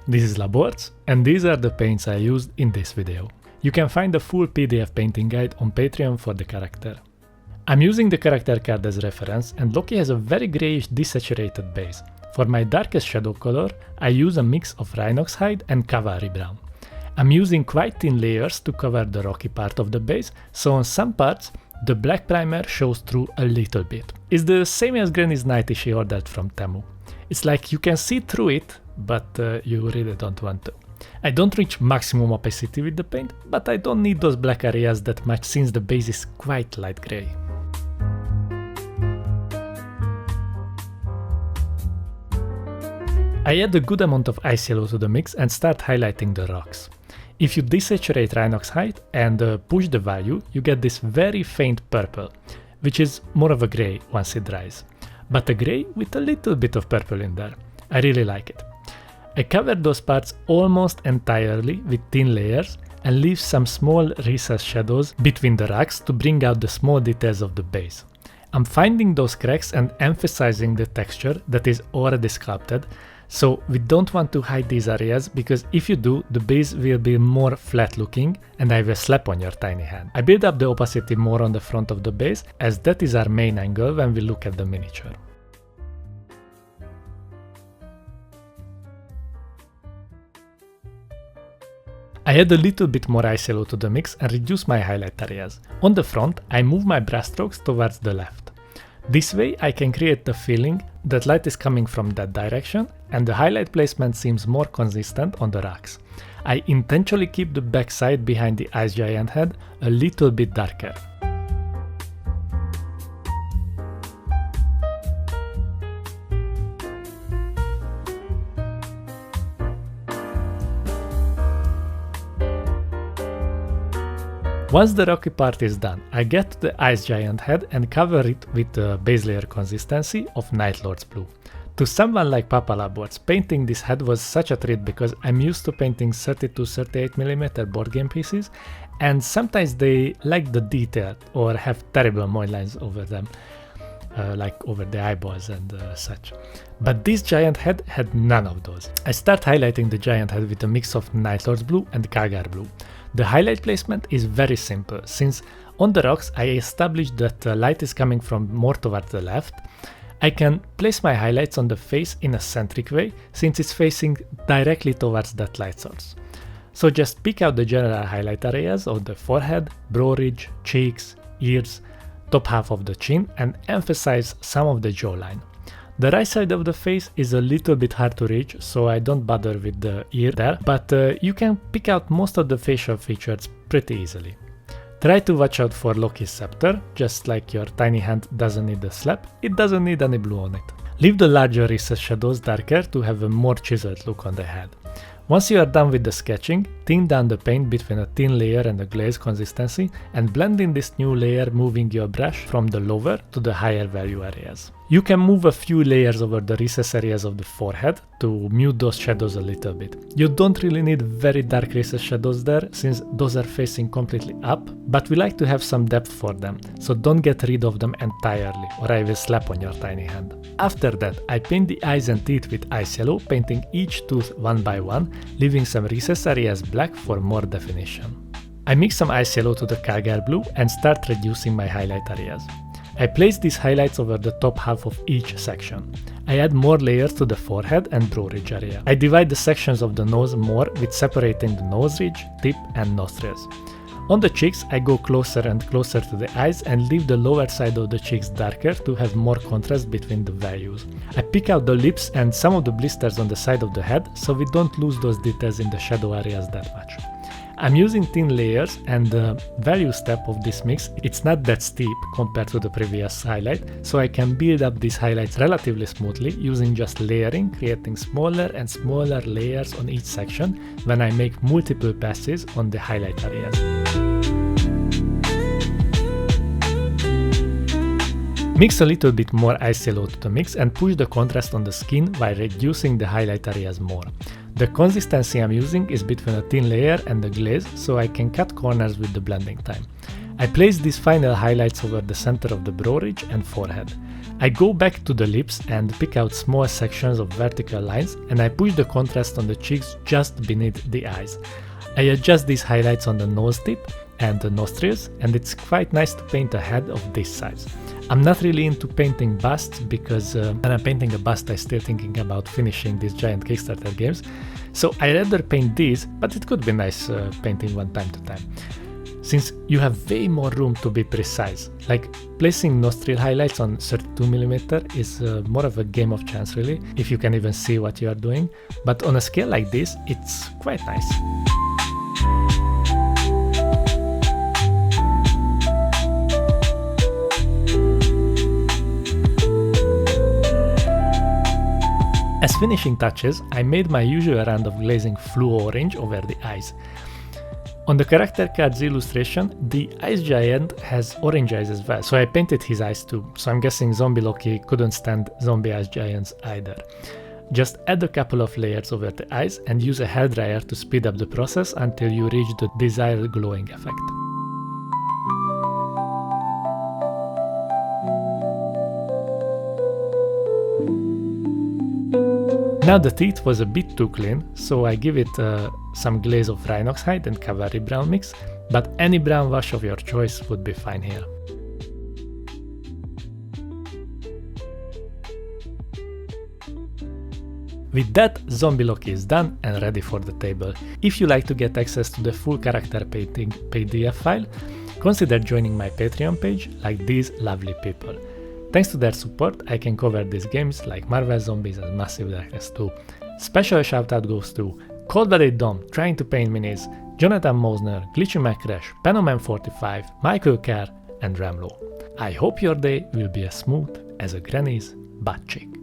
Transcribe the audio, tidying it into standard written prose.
this is Laborz, and these are the paints I used in this video. You can find the full PDF painting guide on Patreon for the character. I'm using the character card as reference, and Loki has a very greyish desaturated base. For my darkest shadow color, I use a mix of rhinox hide and cavalry brown. I'm using quite thin layers to cover the rocky part of the base, so on some parts, the black primer shows through a little bit. It's the same as Granny's nightie she ordered from Temu. It's like you can see through it, but you really don't want to. I don't reach maximum opacity with the paint, but I don't need those black areas that much since the base is quite light grey. I add a good amount of ice yellow to the mix and start highlighting the rocks. If you desaturate rhinox hide and push the value, you get this very faint purple, which is more of a grey once it dries. But a grey with a little bit of purple in there. I really like it. I cover those parts almost entirely with thin layers and leave some small recessed shadows between the rocks to bring out the small details of the base. I'm finding those cracks and emphasizing the texture that is already sculpted, so we don't want to hide these areas because if you do, the base will be more flat looking and I will slap on your tiny hand. I build up the opacity more on the front of the base as that is our main angle when we look at the miniature. I add a little bit more ice yellow to the mix and reduce my highlight areas. On the front, I move my brushstrokes towards the left. This way I can create the feeling that light is coming from that direction and the highlight placement seems more consistent on the rocks. I intentionally keep the backside behind the ice giant head a little bit darker. Once the rocky part is done, I get the ice giant head and cover it with the base layer consistency of Night Lord's blue. To someone like Papa Laborz, painting this head was such a treat because I'm used to painting 30-38mm board game pieces and sometimes they lack the detail or have terrible moin lines over them, like over the eyeballs and such. But this giant head had none of those. I start highlighting the giant head with a mix of Night Lord's blue and calgar blue. The highlight placement is very simple, since on the rocks I established that light is coming from more towards the left. I can place my highlights on the face in a centric way, since it's facing directly towards that light source. So just pick out the general highlight areas of the forehead, brow ridge, cheeks, ears, top half of the chin and emphasize some of the jawline. The right side of the face is a little bit hard to reach, so I don't bother with the ear there, but you can pick out most of the facial features pretty easily. Try to watch out for Loki's scepter, just like your tiny hand doesn't need a slap, it doesn't need any blue on it. Leave the larger recessed shadows darker to have a more chiseled look on the head. Once you are done with the sketching, thin down the paint between a thin layer and a glaze consistency and blend in this new layer, moving your brush from the lower to the higher value areas. You can move a few layers over the recessed areas of the forehead to mute those shadows a little bit. You don't really need very dark recessed shadows there since those are facing completely up, but we like to have some depth for them, so don't get rid of them entirely or I will slap on your tiny hand. After that, I paint the eyes and teeth with ice yellow, painting each tooth one by one, leaving some recessed areas black for more definition. I mix some ice yellow to the calgar blue and start reducing my highlight areas. I place these highlights over the top half of each section. I add more layers to the forehead and brow ridge area. I divide the sections of the nose more with separating the nose ridge, tip and nostrils. On the cheeks, I go closer and closer to the eyes and leave the lower side of the cheeks darker to have more contrast between the values. I pick out the lips and some of the blisters on the side of the head so we don't lose those details in the shadow areas that much. I'm using thin layers and the value step of this mix, it's not that steep compared to the previous highlight, so I can build up these highlights relatively smoothly using just layering, creating smaller and smaller layers on each section when I make multiple passes on the highlight areas. Mix a little bit more ice yellow to the mix and push the contrast on the skin while reducing the highlight areas more. The consistency I'm using is between a thin layer and the glaze, so I can cut corners with the blending time. I place these final highlights over the center of the brow ridge and forehead. I go back to the lips and pick out small sections of vertical lines, and I push the contrast on the cheeks just beneath the eyes. I adjust these highlights on the nose tip and the nostrils, and it's quite nice to paint a head of this size. I'm not really into painting busts because when I'm painting a bust I'm still thinking about finishing these giant Kickstarter games, so I rather paint these, but it could be nice painting one time to time. Since you have way more room to be precise, like placing nostril highlights on 32mm is more of a game of chance really, if you can even see what you are doing, but on a scale like this, it's quite nice. As finishing touches, I made my usual round of glazing fluo orange over the eyes. On the character card's illustration, the ice giant has orange eyes as well, so I painted his eyes too, so I'm guessing zombie Loki couldn't stand zombie ice giants either. Just add a couple of layers over the eyes and use a hairdryer to speed up the process until you reach the desired glowing effect. Now the teeth was a bit too clean, so I give it some glaze of rhinox hide and cavalry brown mix, but any brown wash of your choice would be fine here. With that, Zombie Loki is done and ready for the table. If you like to get access to the full character painting PDF file, consider joining my Patreon page like these lovely people. Thanks to their support, I can cover these games like Marvel Zombies and Massive Darkness 2. Special shoutout goes to Cold Blooded Dom, Trying to Paint Minis, Jonathan Mosner, Glitchy McCrash, Penoman45, Michael Kerr, and Ramlo. I hope your day will be as smooth as a granny's butt cheek.